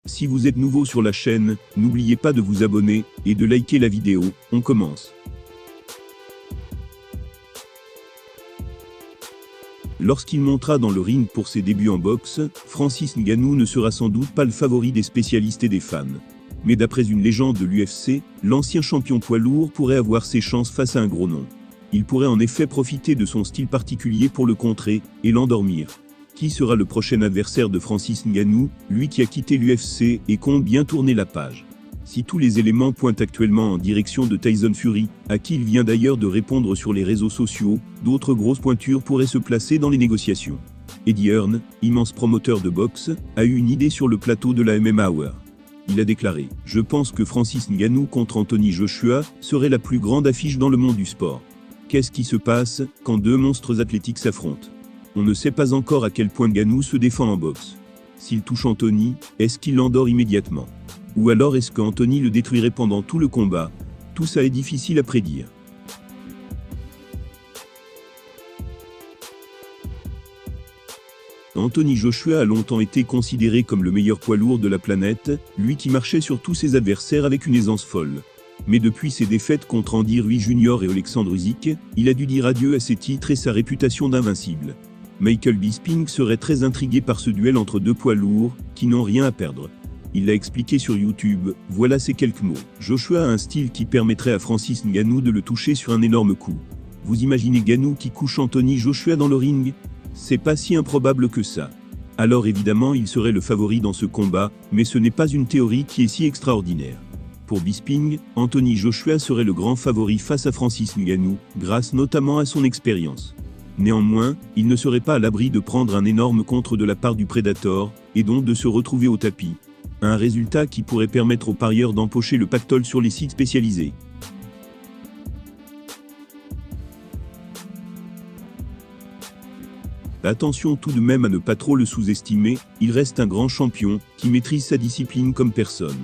Si vous êtes nouveau sur la chaîne, n'oubliez pas de vous abonner et de liker la vidéo. On commence. Lorsqu'il montera dans le ring pour ses débuts en boxe, Francis Ngannou ne sera sans doute pas le favori des spécialistes et des fans. Mais d'après une légende de l'UFC, l'ancien champion poids lourd pourrait avoir ses chances face à un gros nom. Il pourrait en effet profiter de son style particulier pour le contrer et l'endormir. Qui sera le prochain adversaire de Francis Ngannou, lui qui a quitté l'UFC et compte bien tourner la page? Si tous les éléments pointent actuellement en direction de Tyson Fury, à qui il vient d'ailleurs de répondre sur les réseaux sociaux, d'autres grosses pointures pourraient se placer dans les négociations. Eddie Hearn, immense promoteur de boxe, a eu une idée sur le plateau de la MMA Hour. Il a déclaré « Je pense que Francis Ngannou contre Anthony Joshua serait la plus grande affiche dans le monde du sport. Qu'est-ce qui se passe quand deux monstres athlétiques s'affrontent? On ne sait pas encore à quel point Ngannou se défend en boxe. S'il touche Anthony, est-ce qu'il l'endort immédiatement? Ou alors est-ce qu'Anthony le détruirait pendant tout le combat? Tout ça est difficile à prédire. » Anthony Joshua a longtemps été considéré comme le meilleur poids lourd de la planète, lui qui marchait sur tous ses adversaires avec une aisance folle. Mais depuis ses défaites contre Andy Ruiz Jr. et Alexandre Usyk, il a dû dire adieu à ses titres et sa réputation d'invincible. Michael Bisping serait très intrigué par ce duel entre deux poids lourds, qui n'ont rien à perdre. Il l'a expliqué sur YouTube, voilà ces quelques mots. Joshua a un style qui permettrait à Francis Ngannou de le toucher sur un énorme coup. Vous imaginez Ngannou qui couche Anthony Joshua dans le ring? C'est pas si improbable que ça. Alors évidemment il serait le favori dans ce combat, mais ce n'est pas une théorie qui est si extraordinaire. Pour Bisping, Anthony Joshua serait le grand favori face à Francis Ngannou, grâce notamment à son expérience. Néanmoins, il ne serait pas à l'abri de prendre un énorme contre de la part du Predator, et donc de se retrouver au tapis. Un résultat qui pourrait permettre aux parieurs d'empocher le pactole sur les sites spécialisés. Attention tout de même à ne pas trop le sous-estimer, il reste un grand champion, qui maîtrise sa discipline comme personne.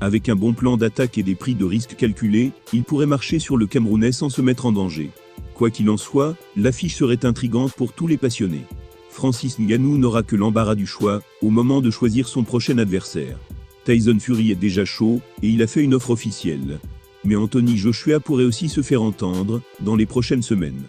Avec un bon plan d'attaque et des prix de risque calculés, il pourrait marcher sur le Camerounais sans se mettre en danger. Quoi qu'il en soit, l'affiche serait intrigante pour tous les passionnés. Francis Ngannou n'aura que l'embarras du choix, au moment de choisir son prochain adversaire. Tyson Fury est déjà chaud, et il a fait une offre officielle. Mais Anthony Joshua pourrait aussi se faire entendre, dans les prochaines semaines.